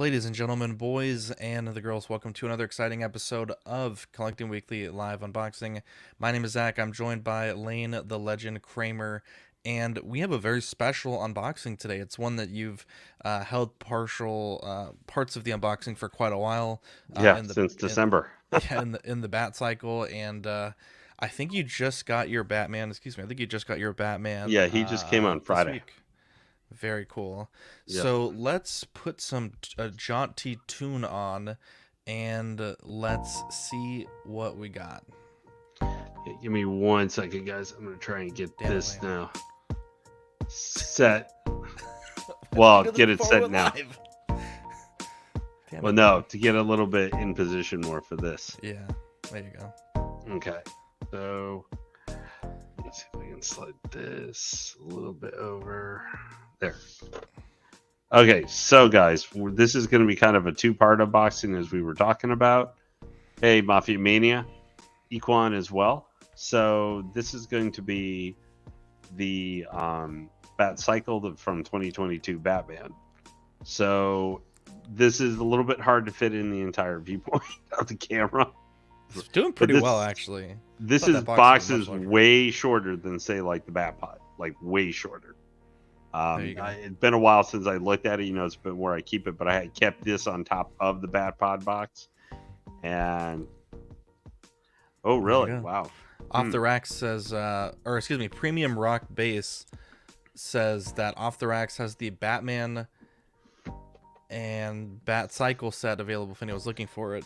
Ladies and gentlemen, boys and the girls, welcome to another exciting episode of Collecting Weekly Live Unboxing. My name is Zach. I'm joined by Lane, the legend, Kramer, and we have a very special unboxing today. It's one that you've held partial parts of the unboxing for quite a while. Yeah, since December. In the Batcycle, and I think you just got your Batman. Excuse me. I think you just got your Batman Yeah, he just came on this Friday. week. Very cool. Yep. So let's put some jaunty tune on and let's see what we got. Yeah, give me 1 second, guys. I'm gonna try and get Damn it, this Lane. now set. Well, get it set now. Live. Damn Well, it, no, Lane. to get a little bit in position more for this. Yeah, there you go. Okay, so let's see if I can slide this a little bit over there. Okay, so guys, this is going to be kind of a two-part unboxing as we were talking about. Hey, Mafia Mania, Equan as well. So this is going to be the Batcycle from 2022 Batman. So this is a little bit hard to fit in the entire viewpoint of the camera. It's doing pretty well, actually. This Thought is that box box was is much larger. way shorter than say like the Batpod, like way shorter. There you go. It's been a while since I looked at it. You know, it's been where I keep it, but I had kept this on top of the Batpod box. And oh, really? Wow. Off the Rack says, or excuse me, Premium Rock Base says that Off the Racks has the Batman and Batcycle set available if anyone's looking for it.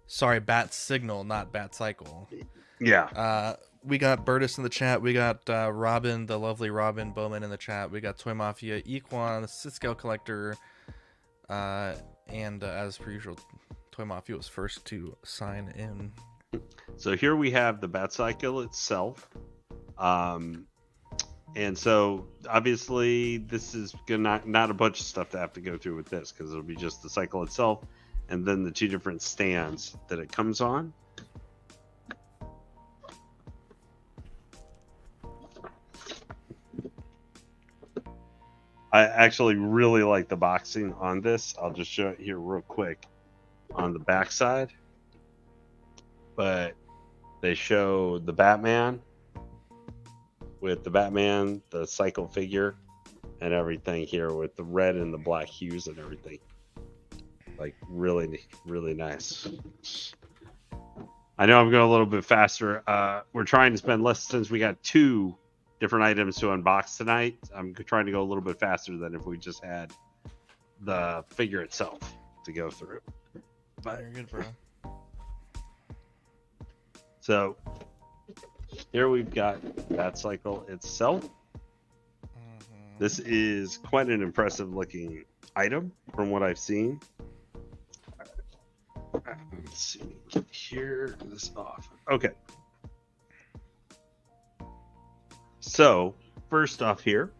Sorry, Bat Signal, not Batcycle. Yeah. We got Burtis in the chat. We got Robin, the lovely Robin Bowman in the chat. We got Toy Mafia, Equan, Cisco Collector, and as per usual, Toy Mafia was first to sign in. So here we have the Batcycle itself. And so obviously this is not a bunch of stuff to have to go through with this because it'll be just the cycle itself and then the two different stands that it comes on. I actually really like the boxing on this. I'll just show it here real quick on the back side. But they show the Batman with the Batman, the cycle figure, and everything here with the red and the black hues and everything. Like really, really nice. I know I'm going a little bit faster. We're trying to spend less since we got two different items to unbox tonight. I'm trying to go a little bit faster than if we just had the figure itself to go through. But you're good, bro. So here we've got Batcycle itself. This is quite an impressive looking item from what I've seen. Let's see, get here, this off. Okay. So first off here,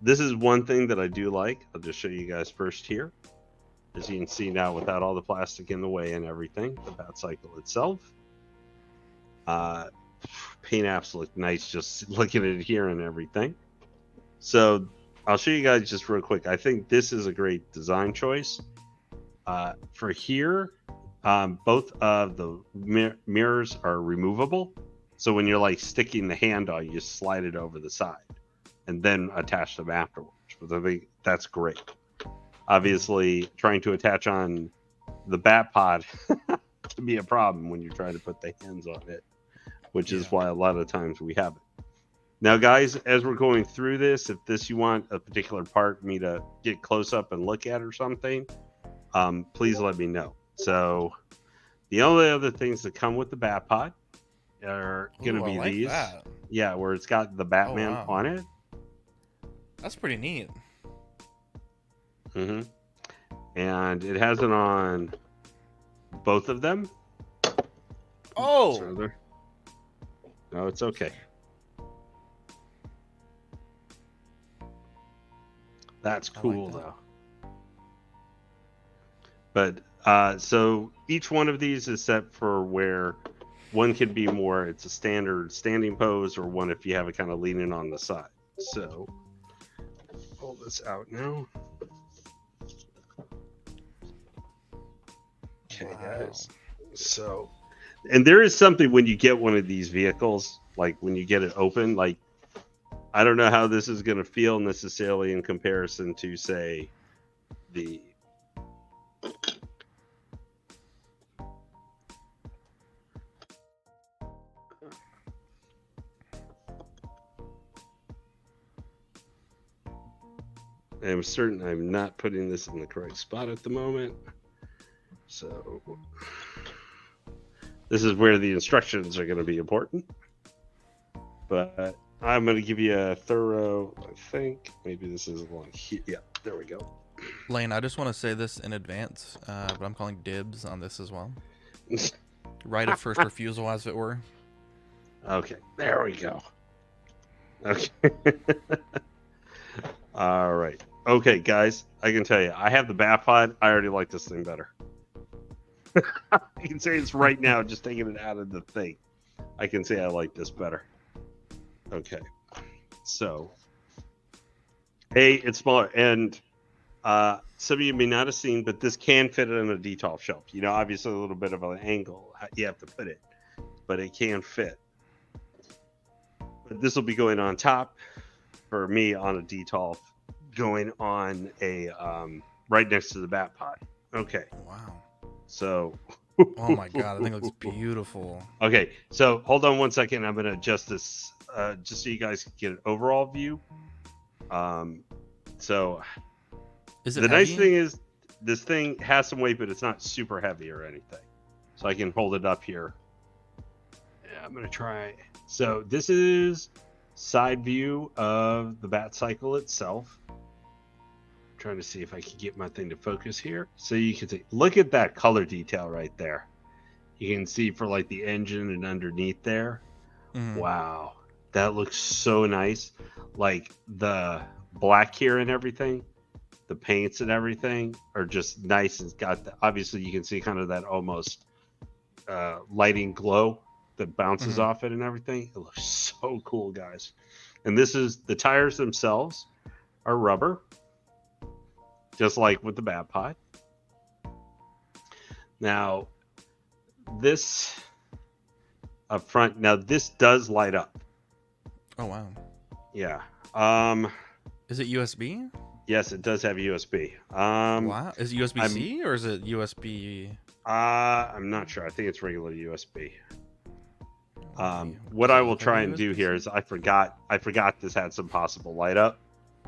this is one thing that I do like. I'll just show you guys first here. As you can see now, without all the plastic in the way and everything, the Batcycle itself. Paint apps look nice just looking at it here and everything. So I'll show you guys just real quick. I think this is a great design choice. For here, both of the mirrors are removable. So when you're like sticking the hand on, you just slide it over the side and then attach them afterwards. But I think that's great. Obviously, trying to attach on the Batpod can be a problem when you're trying to put the hands on it, which is why a lot of times we have it. Now, guys, as we're going through this, if you want a particular part me to get close up and look at or something, please let me know. So the only other things that come with the Batpod are going to be like these. That. Yeah, where it's got the Batman on it. That's pretty neat. Mm-hmm. And it has it on both of them. Oh! No, it's okay. That's cool, like that. though. But so each one of these is set for where one could be more, it's a standard standing pose, or one if you have it kind of leaning on the side. So pull this out now. Okay, Wow. guys. So, and there is something when you get one of these vehicles, like when you get it open, like I don't know how this is going to feel necessarily in comparison to, say, the. I'm certain I'm not putting this in the correct spot at the moment. So, this is where the instructions are going to be important. But I'm going to give you a thorough, I think. Maybe this is along here. Yeah, there we go. Lane, I just want to say this in advance, but I'm calling dibs on this as well. Right of first refusal, as it were. Okay, there we go. Okay. All right. Okay, guys, I can tell you, I have the bat pod. I already like this thing better. I can say it's right now, just taking it out of the thing. I can say I like this better. Okay. So, it's smaller. And some of you may not have seen, but this can fit on a D-top shelf. You know, obviously a little bit of an angle you have to put it, but it can fit. But this will be going on top for me on a D-top, going on a right next to the bat pod. Okay. Wow. So. Oh my god, I think it looks beautiful. Okay, so hold on one second. I'm going to adjust this just so you guys can get an overall view. So Is it the heavy? nice thing is this thing has some weight, but it's not super heavy or anything. So I can hold it up here. Yeah, I'm going to try. So this is side view of the Batcycle itself. I'm trying to see if I can get my thing to focus here. So you can see, look at that color detail right there. You can see for like the engine and underneath there. Mm-hmm. Wow, that looks so nice. Like the black here and everything, the paints and everything are just nice. It's got obviously you can see kind of that almost lighting glow that bounces off it and everything. It looks so cool, guys. And this is the tires themselves are rubber, just like with the Bat Pod. Now, this up front. Now this does light up. Oh wow. Yeah. Is it USB? Yes, it does have USB. Wow. Is it USB-C or is it USB? I'm not sure. I think it's regular USB. What Does I it will look like try a and do USB-C? here is I forgot this had some possible light up.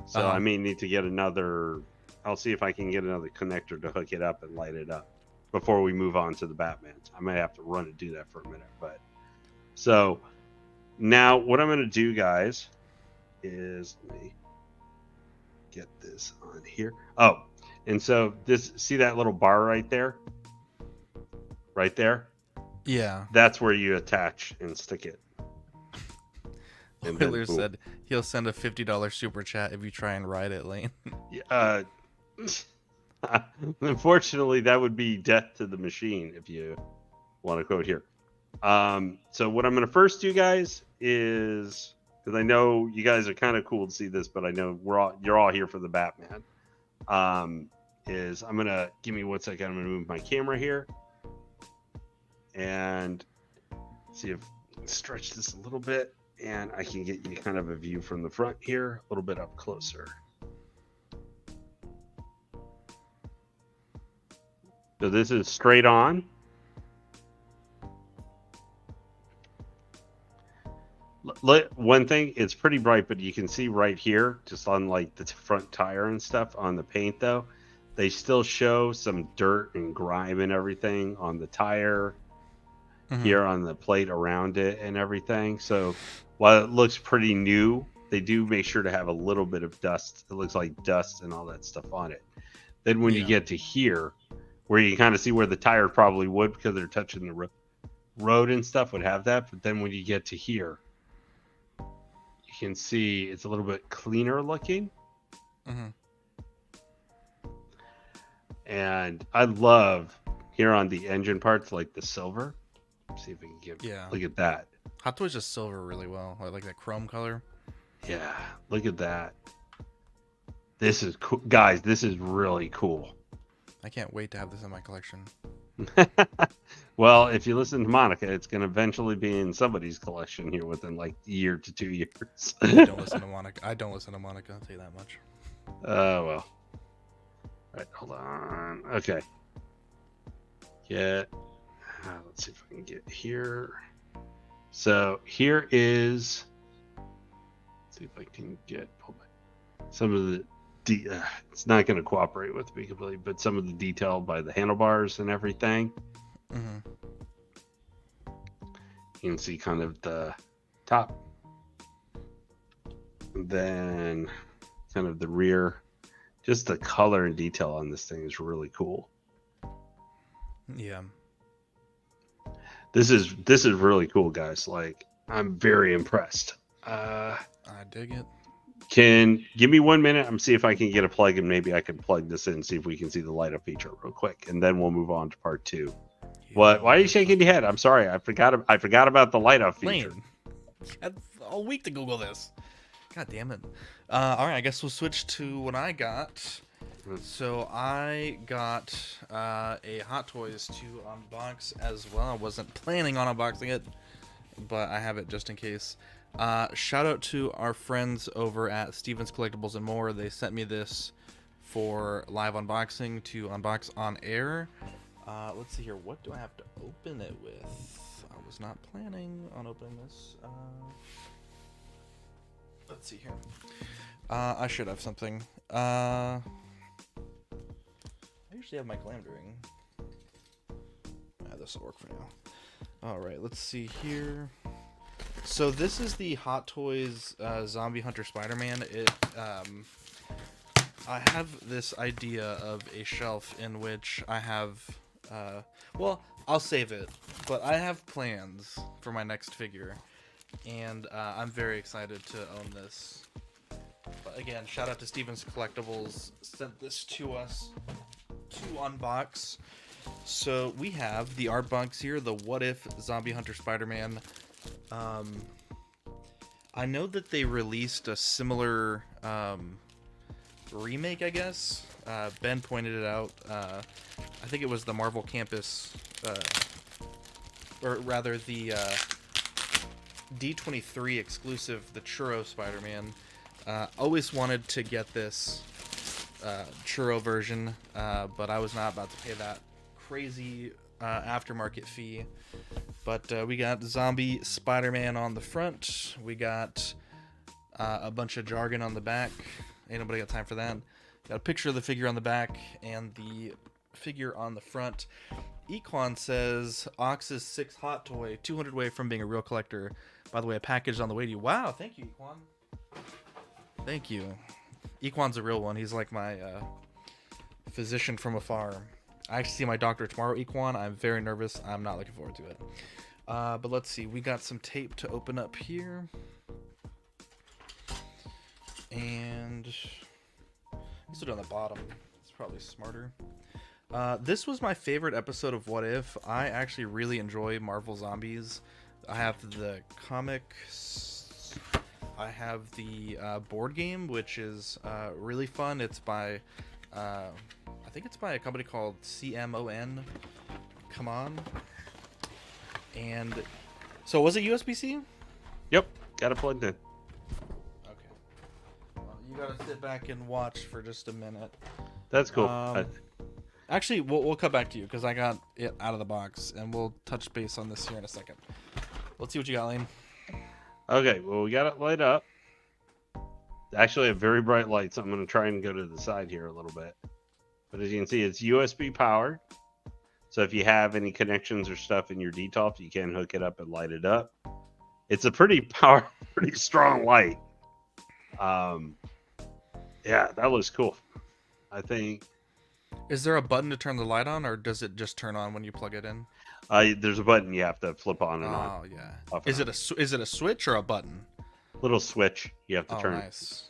So Uh-huh. I may need to get another. I'll see if I can get another connector to hook it up and light it up before we move on to the Batman. I might have to run and do that for a minute, but so now what I'm going to do, guys, is let me get this on here. Oh, and so see that little bar right there? Right there? Yeah. That's where you attach and stick it. And then Wheeler boom. said he'll send a $50 super chat if you try and ride it, Lane. Unfortunately, that would be death to the machine if you want to quote here. So what I'm going to first do, guys, is because I know you guys are kind of cool to see this, but I know you're all here for the Batman. Is I'm going to give me 1 second. I'm going to move my camera here and see if I can stretch this a little bit, and I can get you kind of a view from the front here, a little bit up closer. So this is straight on. One thing, it's pretty bright, but you can see right here, just on like the front tire and stuff on the paint though, they still show some dirt and grime and everything on the tire here on the plate around it and everything. So while it looks pretty new, they do make sure to have a little bit of dust. It looks like dust and all that stuff on it. Then when you get to here, where you can kind of see where the tire probably would because they're touching the road and stuff would have that. But then when you get to here, you can see it's a little bit cleaner looking. And I love here on the engine parts, like the silver. Let's see if we can get, look at that. Hot Toys just silver really well. I like that chrome color. Yeah, look at that. This is cool. Guys, this is really cool. I can't wait to have this in my collection. Well, if you listen to Monica, it's going to eventually be in somebody's collection here within like a year to 2 years. I don't listen to Monica. I don't listen to Monica. I'll tell you that much. Well. All right, hold on. Okay. Get. Let's see if I can get here. So here is. Let's see if I can get some of the. It's not going to cooperate with me completely, but some of the detail by the handlebars and everything. Mm-hmm. You can see kind of the top, and then kind of the rear. Just the color and detail on this thing is really cool. Yeah. This is really cool, guys. Like, I'm very impressed. I dig it. Can give me 1 minute. I'm see if I can get a plug, and maybe I can plug this in, see if we can see the light up feature real quick, and then we'll move on to part 2. Yeah, What? Why are you shaking your head? I'm sorry. I forgot about the light up feature. Lane, you had all week to Google this. God damn it. All right, I guess we'll switch to what I got. So I got a Hot Toys to unbox as well. I wasn't planning on unboxing it, but I have it just in case. Shout out to our friends over at Steven's Collectibles and More. They sent me this for live unboxing to unbox on air. Let's see here. What do I have to open it with? I was not planning on opening this. Let's see here. I should have something. I usually have my glam ring. This will work for now. Alright, let's see here. So this is the Hot Toys Zombie Hunter Spider-Man. I have this idea of a shelf in which I have... well, I'll save it. But I have plans for my next figure. And I'm very excited to own this. But again, shout out to Steven's Collectibles. Sent this to us to unbox. So we have the art box here, the What If Zombie Hunter Spider-Man. I know that they released a similar remake, I guess. Ben pointed it out. I think it was the Marvel Campus, or rather the D23 exclusive, the Churro Spider-Man. Always wanted to get this Churro version, but I was not about to pay that crazy aftermarket fee. But we got Zombie Spider-Man on the front. We got a bunch of jargon on the back. Ain't nobody got time for that. Got a picture of the figure on the back and the figure on the front. Equan says, Ox's 6 hot toy, 200 away from being a real collector. By the way, a package on the way to you. Wow, thank you, Equan. Thank you. Equan's a real one. He's like my physician from afar. I actually see my doctor tomorrow, Equan. I'm very nervous. I'm not looking forward to it. But let's see. We got some tape to open up here. And let's do it on the bottom. It's probably smarter. This was my favorite episode of What If. I actually really enjoy Marvel Zombies. I have the comics. I have the board game, which is really fun. It's by, I think it's by a company called CMON. Come on. And so was it USB-C? Yep, got it plugged in. Okay. Well, you gotta sit back and watch for just a minute. That's cool. Actually, we'll cut back to you because I got it out of the box, and we'll touch base on this here in a second. Let's see what you got, Lane. Okay, well, we got it light up. Actually, a very bright light, so I'm going to try and go to the side here a little bit. But as you can see, it's USB powered. So if you have any connections or stuff in your DTOF, you can hook it up and light it up. It's a pretty strong light. Yeah, that looks cool. I think. Is there a button to turn the light on, or does it just turn on when you plug it in? There's a button you have to flip on and on. Oh yeah. Is it a switch or a button? Little switch you have to turn. Nice.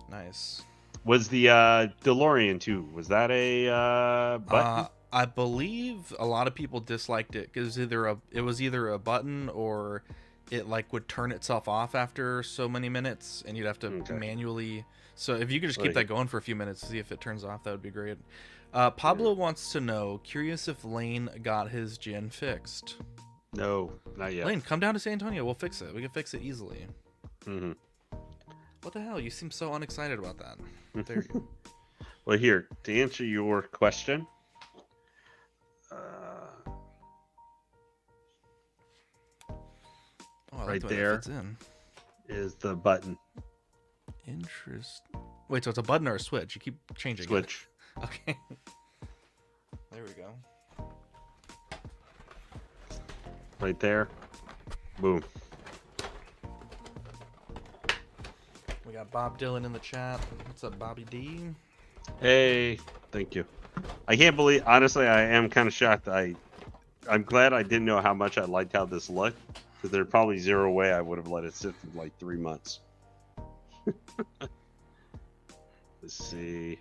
Nice. Was the DeLorean too? Was that a button? I believe a lot of people disliked it because it was either a button or it like would turn itself off after so many minutes, and you'd have to manually. So if you could just keep that going for a few minutes, see if it turns off, that would be great. Pablo wants to know, curious if Lane got his gin fixed. No, not yet. Lane, come down to San Antonio. We'll fix it. We can fix it easily. Mm-hmm. What the hell? You seem so unexcited about that. There you Well, here, to answer your question, Oh, I like right the way that there fits in. is the button. Interest. Wait, so it's a button or a switch? You keep changing Switch. it. Okay. There we go. Right there. Boom. We got Bob Dylan in the chat. What's up, Bobby D? Hey, thank you. I can't believe, honestly, I am kind of shocked. I'm glad I didn't know how much I liked how this looked, because there's probably zero way I would have let it sit for like 3 months. Let's see.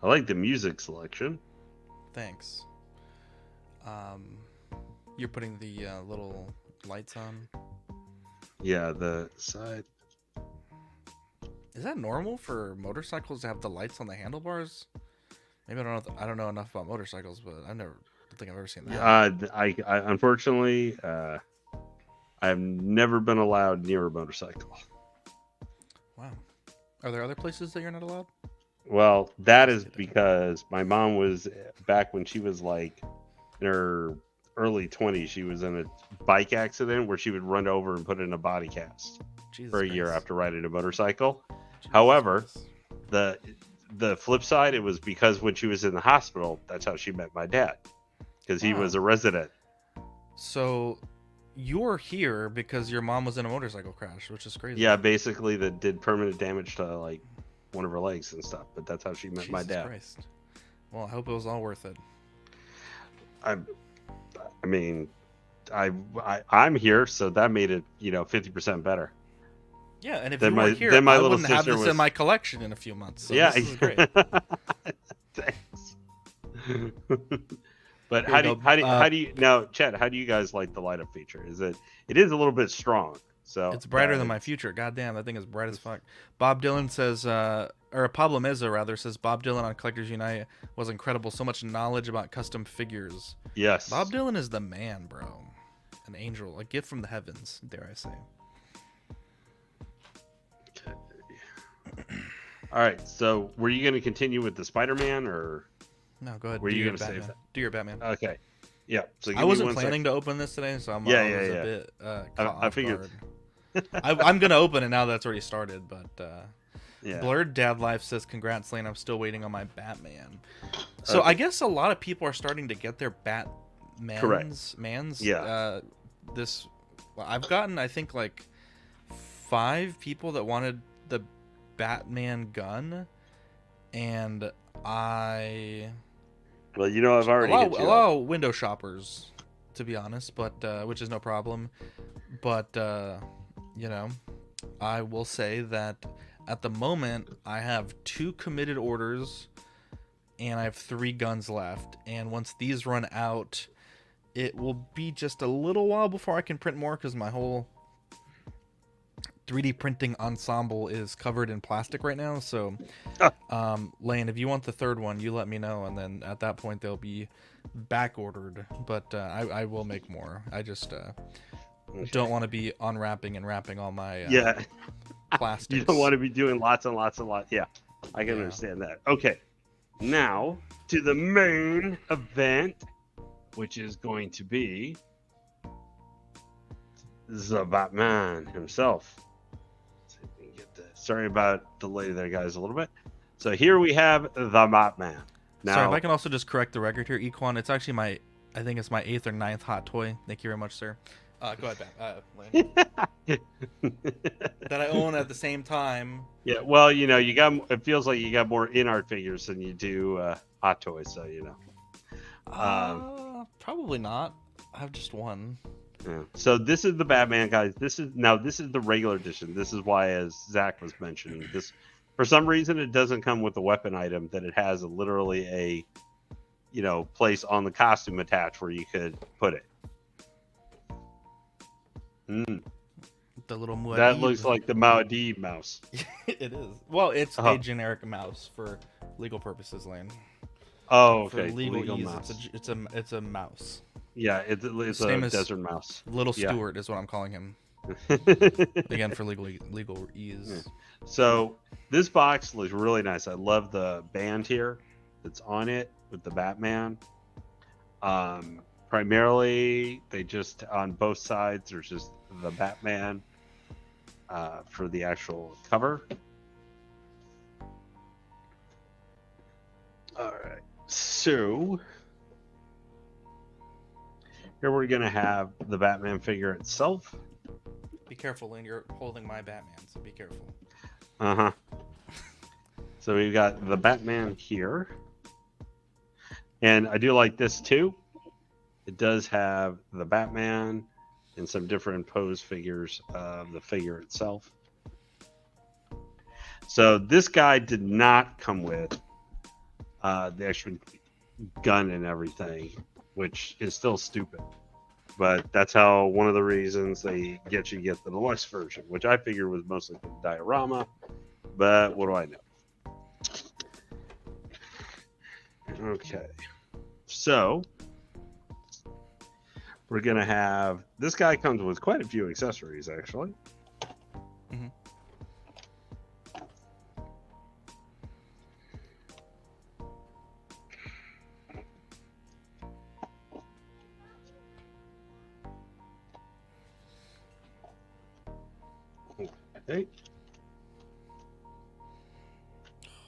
I like the music selection. Thanks. You're putting the little lights on. Yeah, the side. Is that normal for motorcycles to have the lights on the handlebars? Maybe I don't know enough about motorcycles, but I don't think I've ever seen that. I unfortunately, I've never been allowed near a motorcycle. Wow. Are there other places that you're not allowed? Well, that is because my mom was, back when she was like in her early 20s, she was in a bike accident where she would run over and put in a body cast for a year after riding a motorcycle. However, the flip side, it was because when she was in the hospital, that's how she met my dad, because he was a resident. So you're here because your mom was in a motorcycle crash, which is crazy. Yeah, basically that did permanent damage to like one of her legs and stuff, but that's how she met my dad. Christ. Well, I hope it was all worth it. I mean, I'm here, so that made it 50% better. Yeah, and if you weren't here, I wouldn't have this in my collection in a few months. So yeah, this is great. Thanks. But how do you now, Chad? How do you guys like the light up feature? It is a little bit strong. So it's brighter than my future. Goddamn, that thing is bright as fuck. Bob Dylan says, or Pablo Meza rather says, Bob Dylan on Collectors Unite was incredible. So much knowledge about custom figures. Yes. Bob Dylan is the man, bro. An angel, a gift from the heavens, dare I say. Okay. All right. So were you going to continue with the Spider-Man, or no? Go ahead. Were you going to save that? Do your Batman. Okay. Yeah. So I wasn't planning to open this today, so I was a bit caught I figured. off guard. I'm gonna open it now that it's already started, but yeah. Blurred Dad Life says, "Congrats, Lane. I'm still waiting on my Batman." So I guess a lot of people are starting to get their Batmans. Yeah. I've gotten, I think, like 5 people that wanted the Batman gun, and Well, I've already hit you allow window shoppers, to be honest, but which is no problem, but. I will say that at the moment I have 2 committed orders and I have 3 guns left, and once these run out it will be just a little while before I can print more, because my whole 3D printing ensemble is covered in plastic right now. So Lane, if you want the 3rd one, you let me know, and then at that point they'll be back ordered, but I will make more. I just don't want to be unwrapping and wrapping all my plastics. You don't want to be doing lots and lots and lots. Yeah, I can understand that. Okay, now to the main event, which is going to be the Batman himself. Let's see if we can get this. Sorry about the delay there, guys, a little bit. So here we have the Batman. Now, sorry, if I can also just correct the record here, Equan. It's actually I think it's my 8th or 9th hot toy. Thank you very much, sir. Go ahead, Lane. That I own at the same time. Yeah, well, it feels like you got more in-art figures than you do hot toys, so probably not. I have just one. Yeah. So this is the Batman, guys. This is the regular edition. This is why, as Zach was mentioning, this for some reason it doesn't come with a weapon item. That it has literally a place on the costume attached where you could put it. The little That looks Muad'Dib. like the Maudie mouse. It is. Well, it's a Oh, generic mouse for legal purposes, Lane. oh, For okay. The legal legal ease, mouse. it's a mouse. Yeah, it's His a name is desert mouse. Little Yeah. Stewart, is what I'm calling him. Again, for legal ease. So this box looks really nice. I love the band here that's on it with the Batman. Primarily, they just on both sides. There's just the Batman for the actual cover. All right, so here we're gonna have the Batman figure itself. Be careful, Lane. You're holding my Batman, so be careful. Uh-huh. So we've got the Batman here. And I do like this too. It does have the Batman and some different pose figures of the figure itself. So this guy did not come with the extra gun and everything, which is still stupid. But that's how one of the reasons they get the deluxe version, which I figure was mostly for the diorama. But what do I know? Okay. So we're gonna have this guy comes with quite a few accessories actually. Mm-hmm. Okay.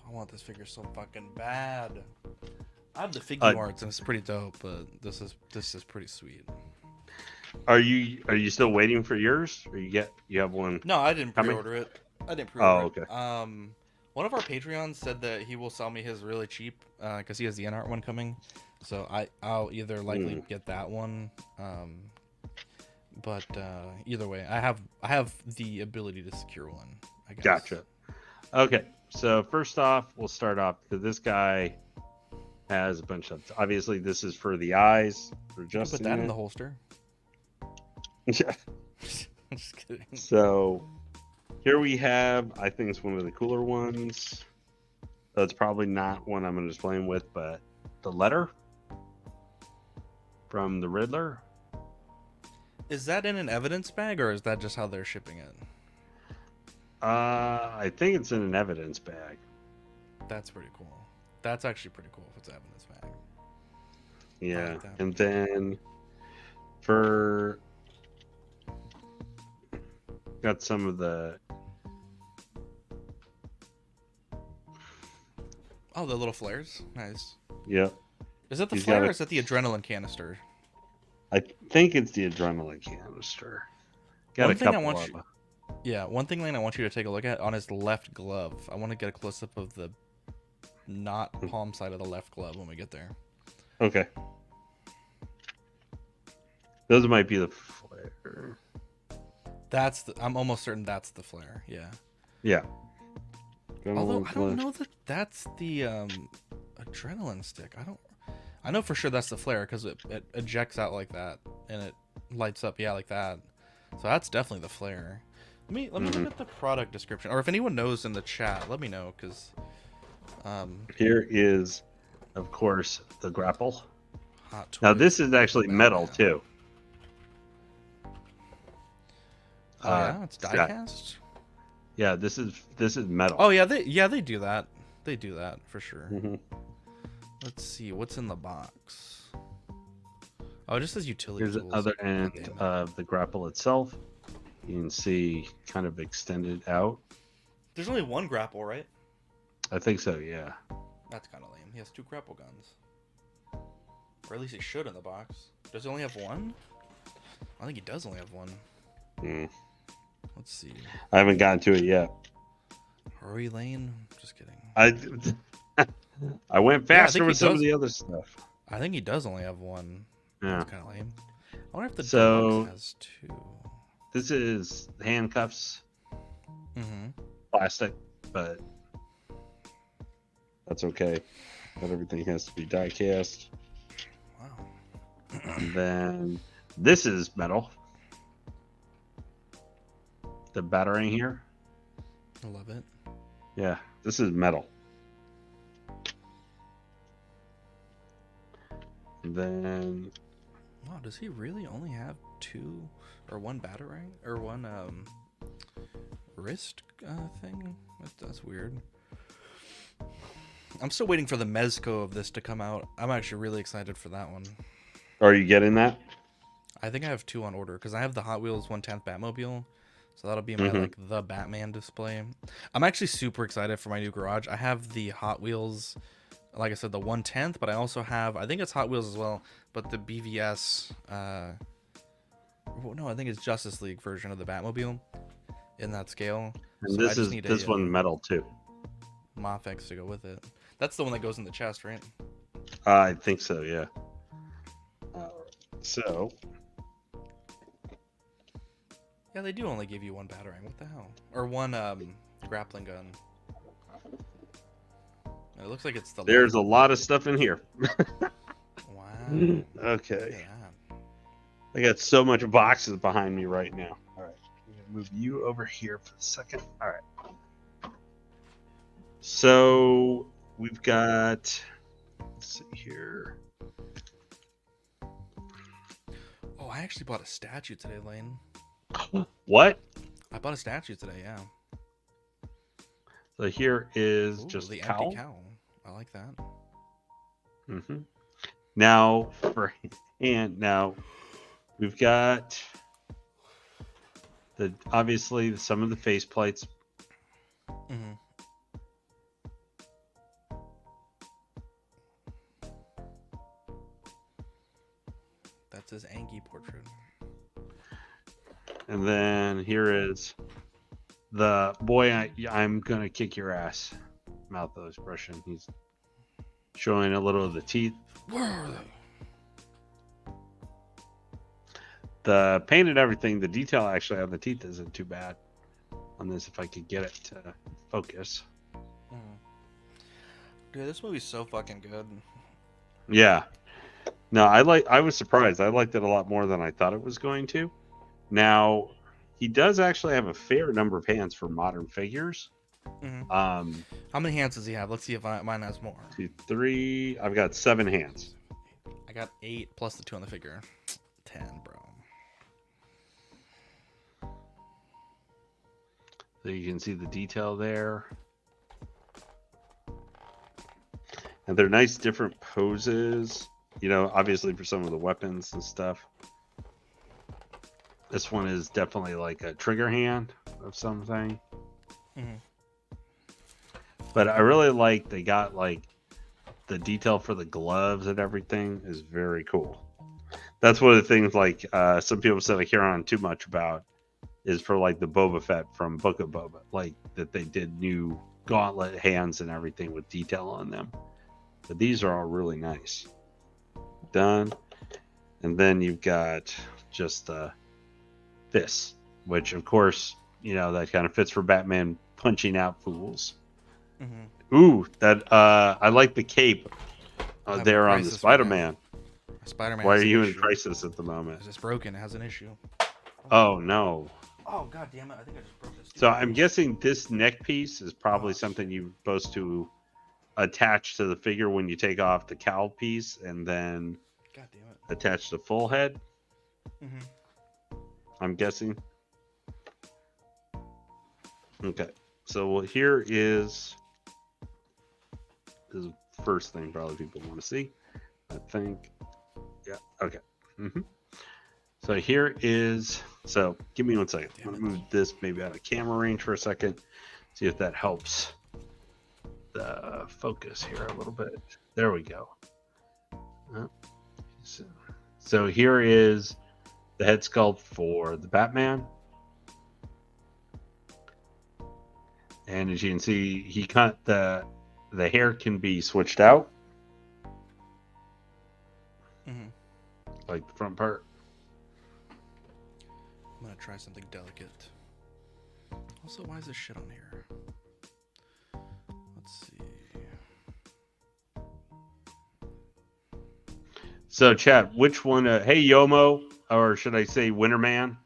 I want this figure so fucking bad. I have the figure arts and it's pretty dope, but this is pretty sweet. Are you still waiting for yours, or you have one? No, I didn't coming? pre-order it. I didn't pre-order Oh, okay. it. One of our Patreons said that he will sell me his really cheap because he has the N-Art one coming. So I'll either likely get that one. But either way, I have the ability to secure one, I guess. Gotcha. Okay, so first off, we'll start off because this guy has a bunch of. Obviously, this is for the eyes. For just put that in the holster. Yeah. I'm just kidding. So here we have. I think it's one of the cooler ones. So it's probably not one I'm going to display with, but the letter from the Riddler. Is that in an evidence bag, or is that just how they're shipping it? I think it's in an evidence bag. That's pretty cool. That's actually pretty cool if it's an evidence bag. Yeah, like that. and then for got some of the. Oh, the little flares. Nice. Yep. Is that the He's flare, got or is that the adrenaline canister? I think it's the adrenaline canister. Got One a thing I couple want of you- them. Yeah, one thing, Lane, I want you to take a look at on his left glove. I want to get a close-up of the not palm side of the left glove when we get there. Okay. Those might be the flare. I'm almost certain that's the flare. Yeah. Yeah. Although I don't know that that's the adrenaline stick. I know for sure that's the flare because it ejects out like that and it lights up. Yeah, like that. So that's definitely the flare. Let me look at the product description, or if anyone knows in the chat, let me know because. Here is, of course, the grapple. Hot Now Toys this is actually metal Batman. too. Oh yeah, it's Scott. die-cast. Yeah, this is metal. Oh yeah, they do that. They do that for sure. Mhm. Let's see what's in the box. Oh, it just says utility Here's the tools. other God end damn it. of the grapple itself. You can see kind of extended out. There's only one grapple, right? I think so, yeah. That's kind of lame. He has 2 grapple guns, or at least he should in the box. Does he only have one? I think he does only have one. Mm. Let's see. I haven't gotten to it yet. Hurry, Lane. Just kidding. I went faster think he with some of does. the other stuff. I think he does only have one. Yeah. That's kind of lame. I wonder if the So- deluxe has 2. This is handcuffs, Mm-hmm. plastic, but that's okay. Not everything has to be die cast. Wow. And then this is metal. the batarang here. I love it. Yeah, this is metal. And then Wow, does he really only have two or one batarang or one wrist thing? That's weird. I'm still waiting for the mezco of this to come out. I'm actually really excited for that one. are you getting that? I think I have two on order because I have the Hot Wheels 1/10 Batmobile, so that'll be my Mm-hmm. like the Batman display. I'm actually super excited for my new garage. I have the Hot Wheels, like I said, the 1/10, but I also have, I think it's Hot Wheels as well, but the BVS. No, I think it's Justice League version of the Batmobile in that scale. And So I this just is need this a one metal too. Mafex to go with it. That's the one that goes in the chest, right? I think so. Yeah. So Yeah, they do only give you one batarang. What the hell? Or one grappling gun. It looks like it's the there's a light. lot of stuff in here. Wow. Okay. Look at that. I got so much boxes behind me right now. All right. I'm going to move you over here for a second. All right. So we've got, let's see here. Oh, I actually bought a statue today, Lane. What? I bought a statue today, yeah. So here is Ooh, just the cowl. empty cowl. I like that. Mm-hmm. Now for hand. Now we've got the obviously some of the face plates. Mm-hmm. That's his Angie portrait. And then here is the boy. I'm gonna kick your ass. Mouth expression. He's showing a little of the teeth. Where are they? The paint and everything. The detail actually on the teeth isn't too bad on this. If I could get it to focus. Dude, this movie's so fucking good. Yeah. No, I was surprised. I liked it a lot more than I thought it was going to. Now, he does actually have a fair number of hands for modern figures. Mm-hmm. Um, How many hands does he have? Let's see if mine has more. 2, 3. I've got 7 hands. I got 8 plus the 2 on the figure. 10, bro. So you can see the detail there. And they're nice different poses. You know, obviously for some of the weapons and stuff. This one is definitely like a trigger hand of something. Mm-hmm. But I really like they got like the detail for the gloves and everything is very cool. That's one of the things like some people said I hear on too much about is for like the Boba Fett from Book of Boba, like that they did new gauntlet hands and everything with detail on them. But these are all really nice. Done. And then you've got just this, which of course, you know, that kind of fits for Batman punching out fools. Mm-hmm. Ooh, that I like the cape I'm in there on the crisis right Spider-Man. Spider-Man. Why has are an you in issue. crisis at the moment? It's just broken. It has an issue. Oh no. Oh god damn it! I think I just broke this. So I'm guessing this neck piece is probably something you're supposed to attach to the figure when you take off the cowl piece and then God damn it. attach the full head. Mm-hmm. I'm guessing. Okay. So here is the first thing probably people want to see. I think. Yeah. Okay. So here is. So give me 1 second. I'm gonna move this maybe out of camera range for a second. See if that helps the focus here a little bit. There we go. So here is the head sculpt for the Batman. And as you can see, he cut the hair can be switched out, Mm-hmm. like the front part. I'm gonna try something delicate. Also, why is this shit on here? Let's see. So, chat, which one? Hey, Yomo, or should I say Winterman?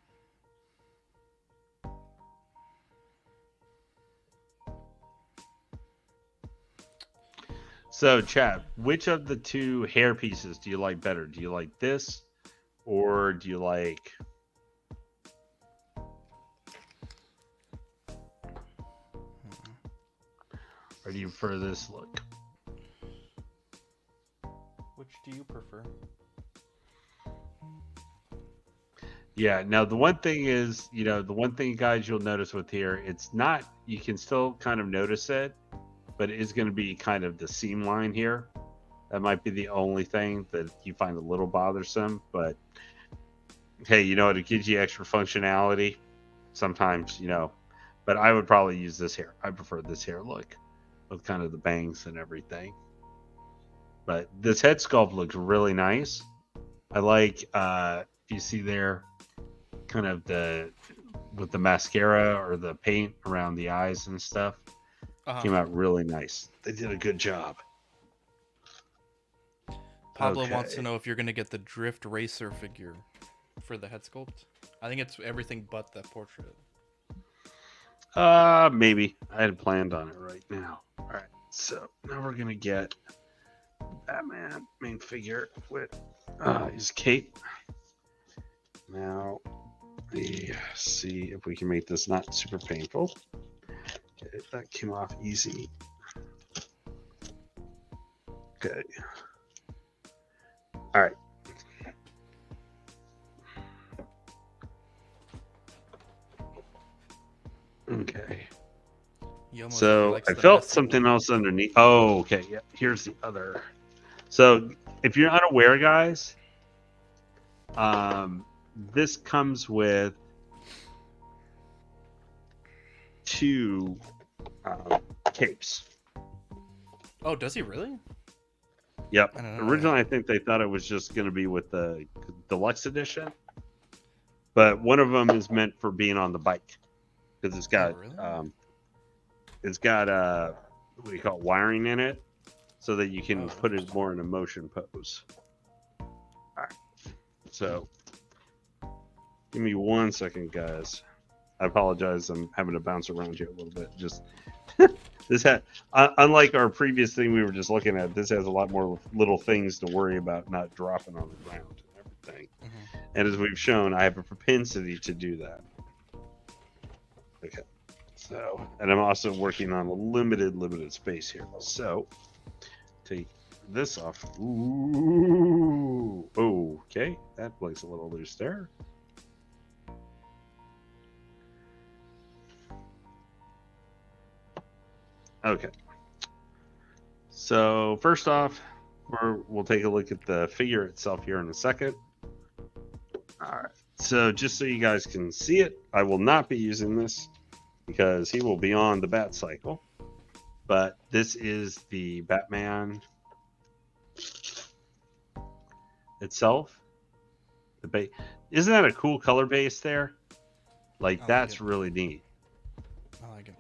So, Chad, which of the two hair pieces do you like better? Do you like this, or do you like, or do you prefer this look? Which do you prefer? Yeah. Now, the one thing is, the one thing, guys, you'll notice with here, it's not. You can still kind of notice it, but it is going to be kind of the seam line here. That might be the only thing that you find a little bothersome, but hey, it gives you extra functionality. Sometimes, but I would probably use this hair. I prefer this hair look with kind of the bangs and everything. But this head sculpt looks really nice. I like, you see there, kind of with the mascara or the paint around the eyes and stuff. Came out really nice. They did a good job. Pablo wants to know if you're going to get the Drift Racer figure for the head sculpt. I think it's everything but the portrait. Maybe. I had planned on it right now. All right. So now we're going to get Batman main figure with his cape. Now, let's see if we can make this not super painful. Okay, that came off easy. Okay. All right. Okay. So I felt something else underneath. Oh, okay. Yeah. Here's the other. So if you're unaware, guys, this comes with two capes. Oh, does he really? Yep. Originally, I think they thought it was just going to be with the deluxe edition, but one of them is meant for being on the bike because it's got what do you call it, wiring in it, so that you can put it more in a motion pose. All right. So give me 1 second, guys. I apologize. I'm having to bounce around you a little bit. Just this unlike our previous thing we were just looking at, this has a lot more little things to worry about not dropping on the ground and everything. Mm-hmm. And as we've shown, I have a propensity to do that. Okay. So, and I'm also working on a limited space here. So, take this off. Ooh. Okay. That looks a little loose there. Okay. So first off, we'll take a look at the figure itself here in a second. All right. So just so you guys can see it, I will not be using this because he will be on the Batcycle. But this is the Batman itself. Isn't that a cool color base there? Like, that's really neat. I like it.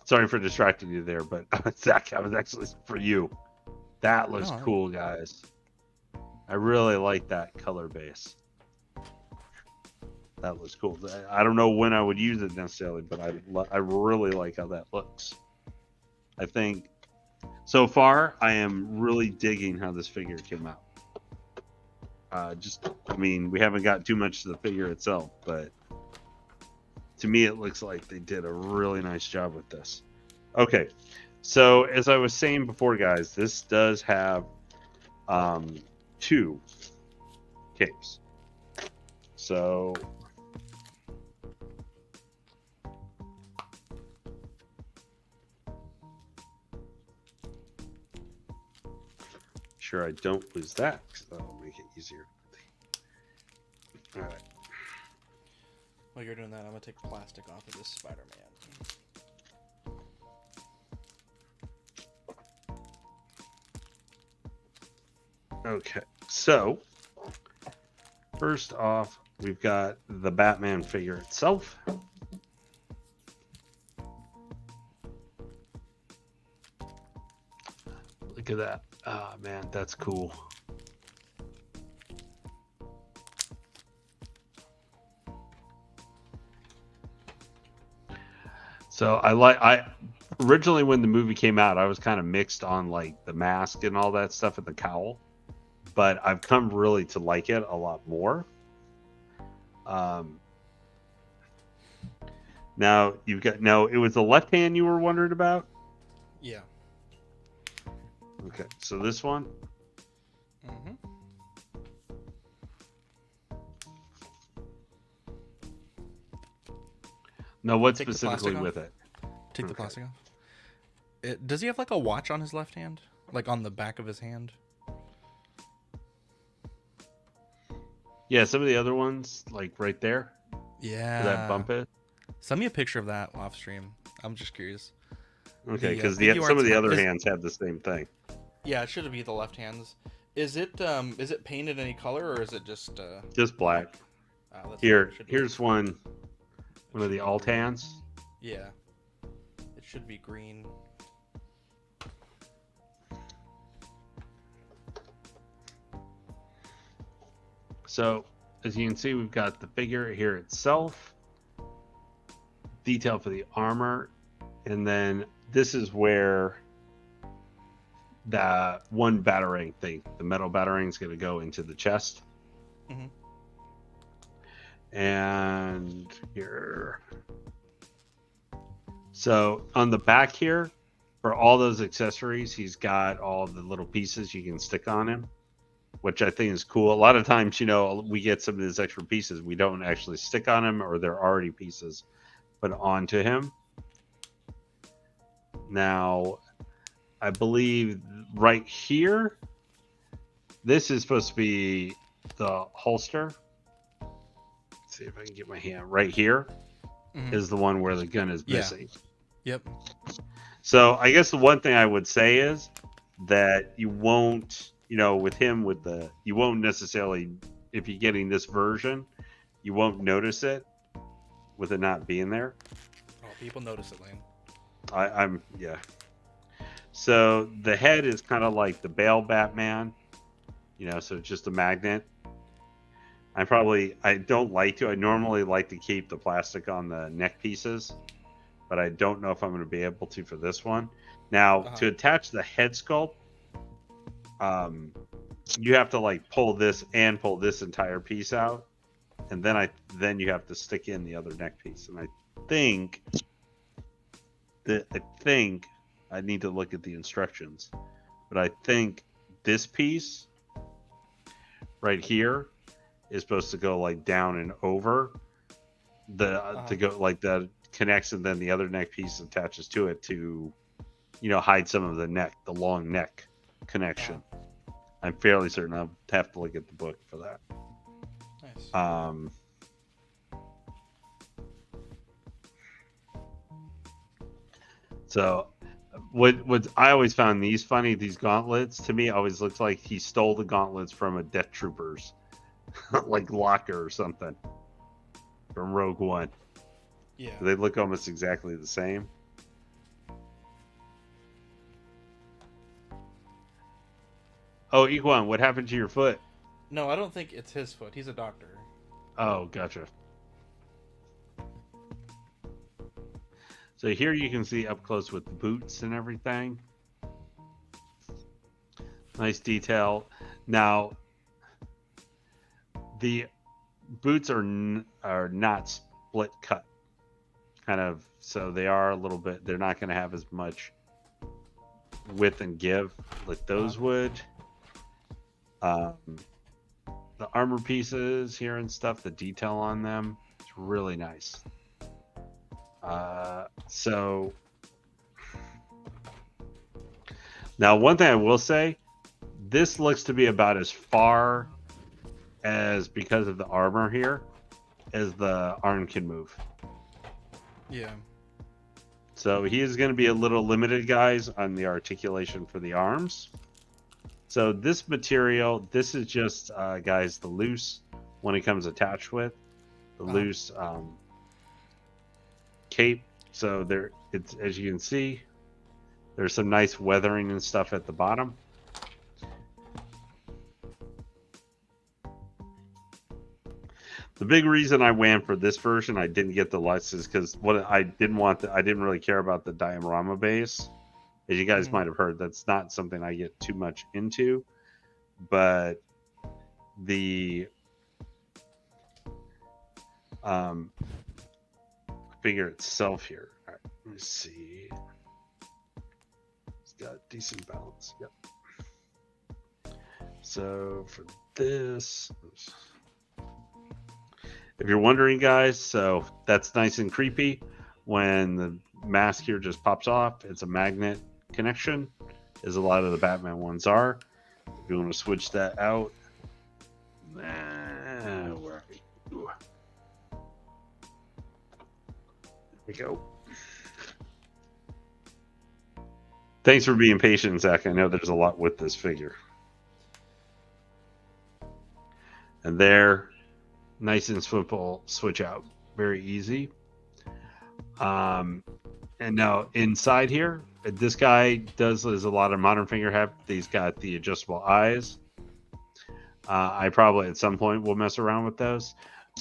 Sorry for distracting you there, but Zach, I was actually for you. That looks cool, guys. I really like that color base. That looks cool. I don't know when I would use it necessarily, but I really like how that looks. I think so far I am really digging how this figure came out. We haven't got too much to the figure itself, but to me it looks like they did a really nice job with this. Okay, so as I was saying before, guys, this does have two capes. So sure I don't lose that because that'll make it easier. All right. While you're doing that, I'm gonna take plastic off of this Spider-Man. Okay, so first off, we've got the Batman figure itself. Look at that. Oh, man, that's cool. So I originally when the movie came out, I was kind of mixed on like the mask and all that stuff and the cowl, but I've come really to like it a lot more. Um, Now you've got no. It was the left hand you were wondering about. Yeah. Okay, so this one. Mm-hmm. No, what Take the plastic specifically off. with it? Take the Okay. plastic off. Does he have like a watch on his left hand, like on the back of his hand? Yeah, some of the other ones, like right there, where that Yeah. bump is. Send me a picture of that off stream. I'm just curious. Okay, The because pinky some art's of the not other is hands have the same thing. yeah. It should be the left hands. Is it painted any color or is it just Just black. that's fine. Here, It should be. here's one It of should the be alt green. hands. Yeah. It should be green. So as you can see, we've got the figure here itself, detail for the armor, and then this is where the one batarang thing, the metal batarang, is going to go into the chest. Mhm. And here, so on the back here, for all those accessories, he's got all the little pieces you can stick on him, which I think is cool. A lot of times, we get some of these extra pieces we don't actually stick on him, or they're already pieces put onto him. Now, I believe right here, this is supposed to be the holster. Let's see if I can get my hand right here. Mhm. Is the one where the gun is Yeah. missing. Yep. So I guess the one thing I would say is that you won't, you won't necessarily, if you're getting this version, you won't notice it with it not being there. Oh, people notice it, Lane. Yeah. So the head is kind of like the Bale Batman, so it's just a magnet. I don't like to. I normally like to keep the plastic on the neck pieces, but I don't know if I'm going to be able to for this one. Now, to attach the head sculpt, you have to like pull this entire piece out, and then you have to stick in the other neck piece. And I think I need to look at the instructions, but I think this piece right here is supposed to go like down and over to go like that connects, and then the other neck piece attaches to it to hide some of the long neck connection. I'm fairly certain. I'll have to look at the book for that. Nice. So what I always found these funny, these gauntlets, to me always looks like he stole the gauntlets from a Death Troopers like locker or something from Rogue One. Yeah. They look almost exactly the same. Oh, Iguan, what happened to your foot? No, I don't think it's his foot. He's a doctor. Oh, gotcha. So here you can see up close with the boots and everything. Nice detail. Now, the boots are not split cut, kind of, so they are a little bit. They're not going to have as much width and give like those would. The armor pieces here and stuff, the detail on them, it's really nice. So now one thing I will say, this looks to be about as far as, because of the armor here, as the arm can move. Yeah. So he is going to be a little limited, guys, on the articulation for the arms. So this material, this is just, guys, the loose one it comes attached with, the loose cape. So there, it's, as you can see, there's some nice weathering and stuff at the bottom. The big reason I went for this version, I didn't get the Lux, is because what I didn't want, I didn't really care about the diorama base. As you guys Mhm. might have heard, that's not something I get too much into. But the figure itself here. All right, let me see. It's got decent balance. Yep. So for this, if you're wondering, guys, so that's nice and creepy. When the mask here just pops off, it's a magnet connection, as a lot of the Batman ones are. If you want to switch that out, where are you? There we go. Thanks for being patient, Zach. I know there's a lot with this figure. And there, nice and simple switch out. Very easy. And now inside here, this guy does a lot of modern figure have. He's got the adjustable eyes. I probably at some point will mess around with those.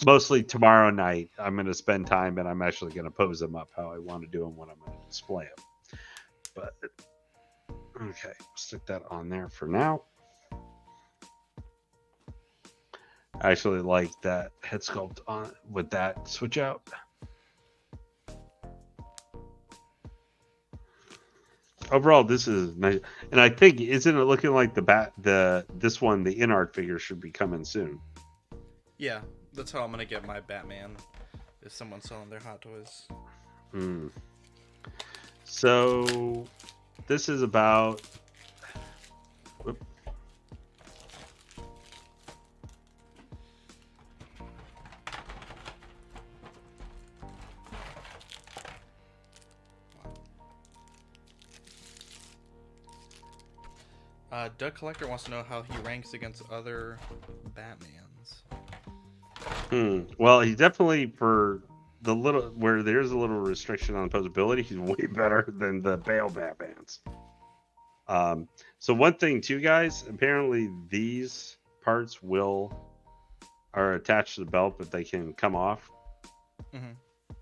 Mostly tomorrow night, I'm going to spend time and I'm actually going to pose them up how I want to do them when I'm going to display them. But okay, stick that on there for now. I actually like that head sculpt on with that switch out. Overall, this is nice, and I think isn't it looking like this one, the in-art figure, should be coming soon. Yeah, that's how I'm gonna get my Batman. Is someone selling their Hot Toys? So this is about. Whoop. Doug Collector wants to know how he ranks against other Batmans. Well, he's definitely, for the little where there's a little restriction on posability, he's way better than the Bale Batmans. So one thing too, guys, apparently these parts are attached to the belt, but they can come off,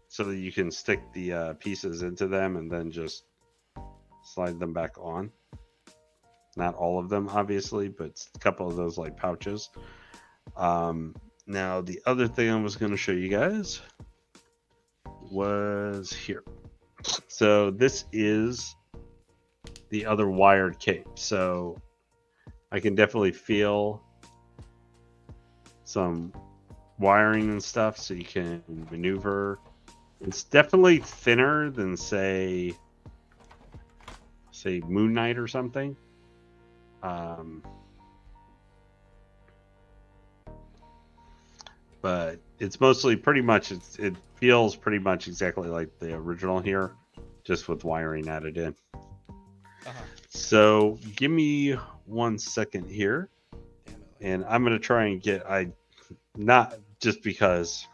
so that you can stick the pieces into them and then just slide them back on. Not all of them, obviously, but a couple of those like pouches. Now the other thing I was going to show you guys was here. So this is the other wired cape. So I can definitely feel some wiring and stuff, so you can maneuver. It's definitely thinner than say Moon Knight or something. But it's mostly pretty much, it feels pretty much exactly like the original here, just with wiring added in. So give me 1 second here, and I'm gonna try and get, not just because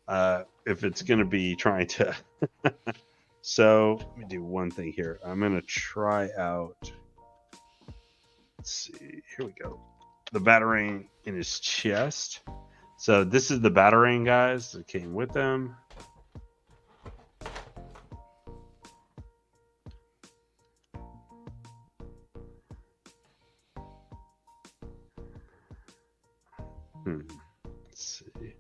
if it's gonna be trying to so let me do one thing here. I'm gonna try out, let's see, here we go, the Batarang in his chest. So this is the Batarang, guys, that came with them. Let's see.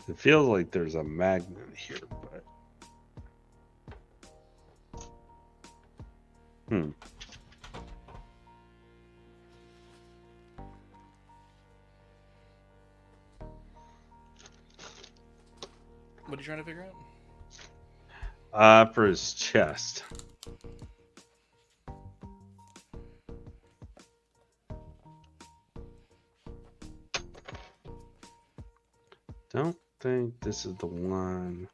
It feels like there's a magnet here, but What are you trying to figure out? For his chest. Don't think this is the one.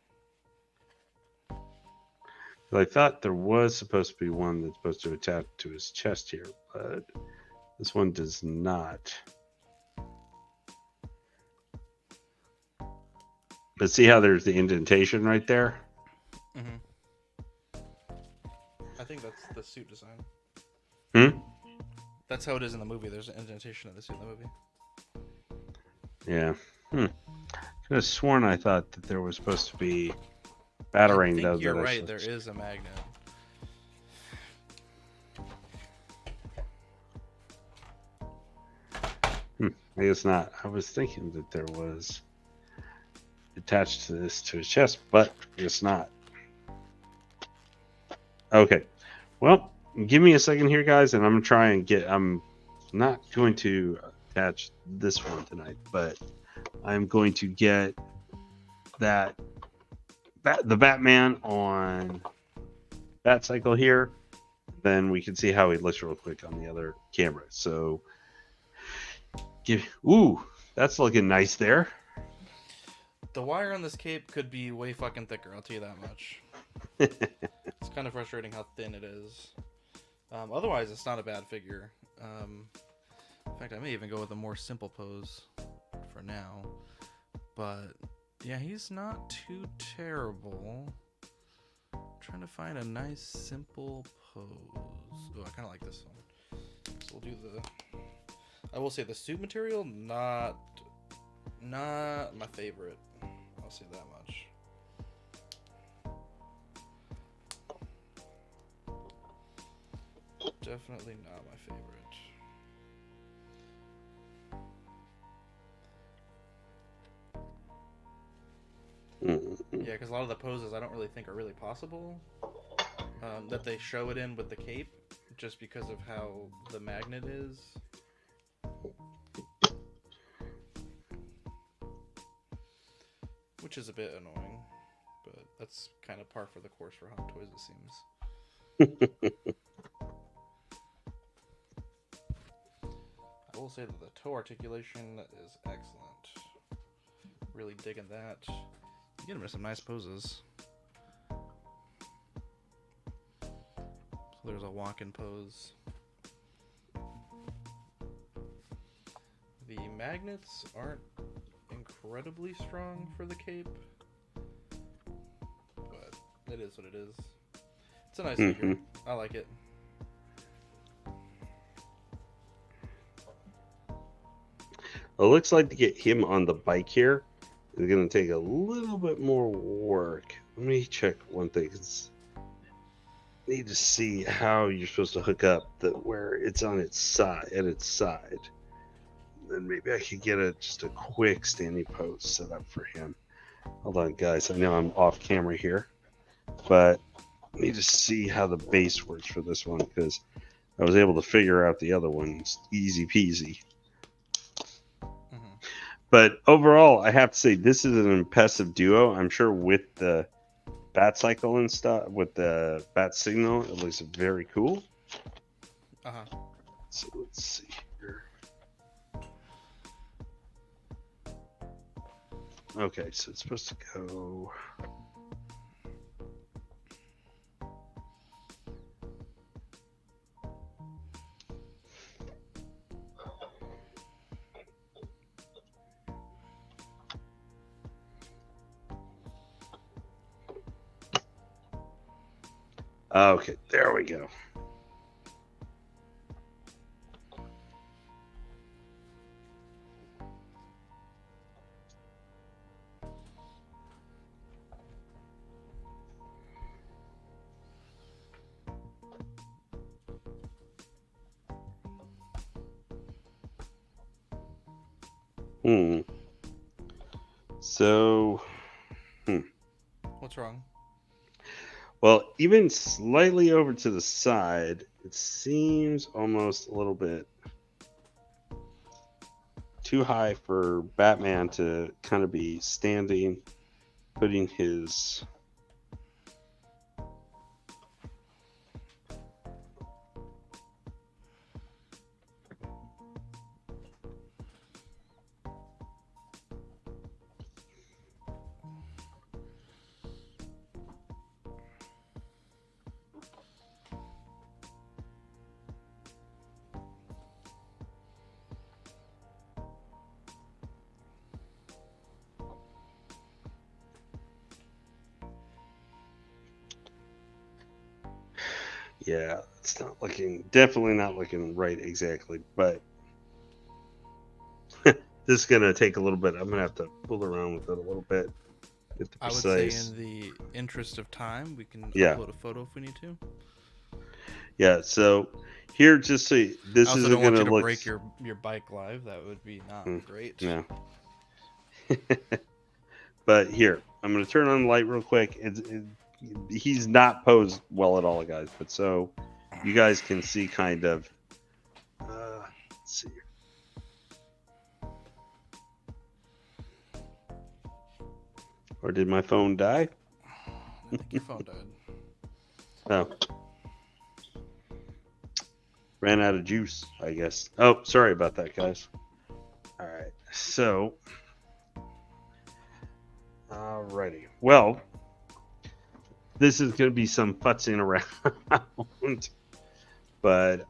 I thought there was supposed to be one that's supposed to attach to his chest here, but this one does not. But see how there's the indentation right there? I think that's the suit design. Hmm? That's how it is in the movie. There's an indentation of this in the movie. Yeah. Could have sworn I thought that there was supposed to be I batarang though think you're that right. actually. There is a magnet. I guess not. I was thinking that there was attached to this to his chest, but I guess not. Okay. Well, give me a second here, guys, and I'm gonna try and get. I'm not going to attach this one tonight, but I'm going to get that the Batman on Batcycle here. Then we can see how he looks real quick on the other camera. So, ooh, that's looking nice there. The wire on this cape could be way fucking thicker. I'll tell you that much. It's kind of frustrating how thin it is. Otherwise, it's not a bad figure. In fact, I may even go with a more simple pose for now. But yeah, he's not too terrible. I'm trying to find a nice simple pose. Oh, I kind of like this one. So we'll do the. I will say the suit material not my favorite. I'll say that much. Definitely not my favorite. Yeah, because a lot of the poses I don't really think are really possible. That they show it in with the cape, just because of how the magnet is. Which is a bit annoying, but that's kind of par for the course for Hot Toys, it seems. I will say that the toe articulation is excellent. Really digging that. You get him in some nice poses. So there's a walk-in pose. The magnets aren't incredibly strong for the cape, but it is what it is. It's a nice figure. I like it. It looks like to get him on the bike here is going to take a little bit more work. Let me check one thing. Need to see how you're supposed to hook up where it's on its side at its side. Then maybe I could get just a quick standing pose set up for him. Hold on, guys. I know I'm off camera here, but I need to see how the base works for this one because I was able to figure out the other one. It's easy peasy. But overall, I have to say this is an impressive duo. I'm sure with the Batcycle and stuff, with the Bat Signal, it looks very cool. So let's see here. Okay, so it's supposed to go. Okay, there we go. So, What's wrong? Well, even slightly over to the side, it seems almost a little bit too high for Batman to kind of be standing, putting his. Yeah, it's not looking, definitely not looking right exactly, but this is going to take a little bit. I'm going to have to fool around with it a little bit, get the I would say, precise. in the interest of time, we can Yeah, upload a photo if we need to. yeah. So here, just so I this also isn't don't going want to you to look. break your bike live. That would be not great. No. But here, I'm going to turn on the light real quick. He's not posed well at all, guys, but so you guys can see kind of. Let's see. Or did my phone die? I think your phone died. Oh. Ran out of juice, I guess. Oh, sorry about that, guys. All right. So, alrighty. Well, this is going to be some futzing around. But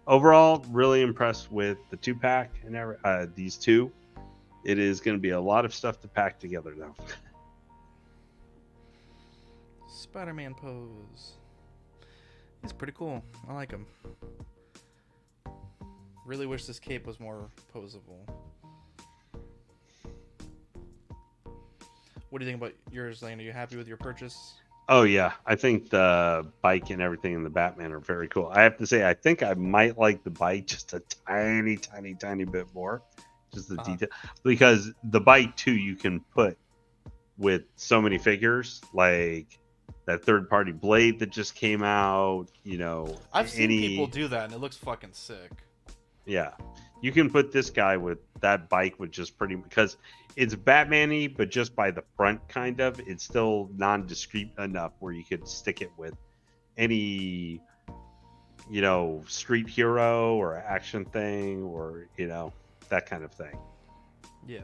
overall, really impressed with the 2-pack and these two. It is going to be a lot of stuff to pack together, though. Spider-Man pose. He's pretty cool. I like him. Really wish this cape was more posable. What do you think about yours, Lane? Are you happy with your purchase? Oh yeah, I think the bike and everything in the Batman are very cool. I have to say, I think I might like the bike just a tiny bit more, just the detail, because the bike too you can put with so many figures, like that third-party blade that just came out. I've seen people do that, and it looks fucking sick. Yeah, you can put this guy with that bike with just pretty, because it's Batman-y, but just by the front, kind of. It's still non-discreet enough where you could stick it with any, street hero or action thing, or that kind of thing. Yeah.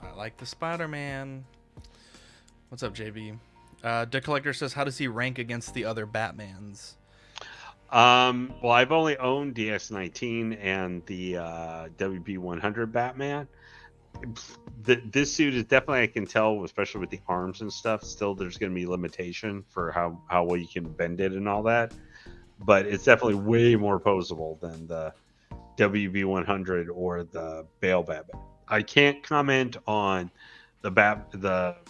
I like the Spider-Man. What's up, JB? Dick Collector says, how does he rank against the other Batmans? Well, I've only owned DX19 and the WB100 Batman. This suit is definitely, I can tell, especially with the arms and stuff, still there's going to be limitation for how well you can bend it and all that. But it's definitely way more posable than the WB100 or the Bale Batman. I can't comment on the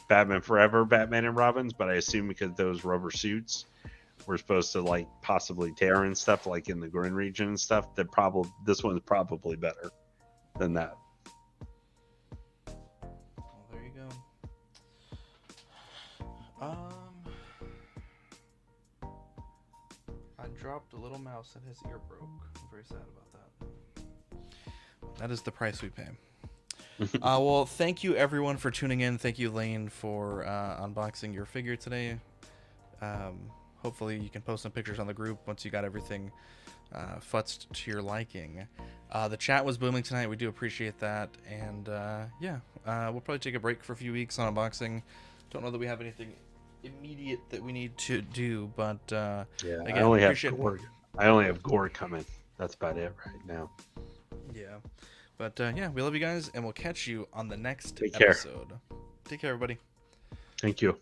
Batman Forever Batman and Robins, but I assume because those rubber suits were supposed to like possibly tear and stuff, like in the Grin region and stuff, that probably this one's probably better than that. Well, there you go. I dropped a little mouse and his ear broke. I'm very sad about that. That is the price we pay. Well, thank you everyone for tuning in. Thank you, Lane, for unboxing your figure today. Hopefully you can post some pictures on the group once you got everything futzed to your liking. The chat was booming tonight. We do appreciate that. And yeah, we'll probably take a break for a few weeks on unboxing. Don't know that we have anything immediate that we need to do, but yeah, again, I only have gore coming. That's about it right now. Yeah, but yeah, we love you guys, and we'll catch you on the next Take care. episode. Take care, everybody. Thank you.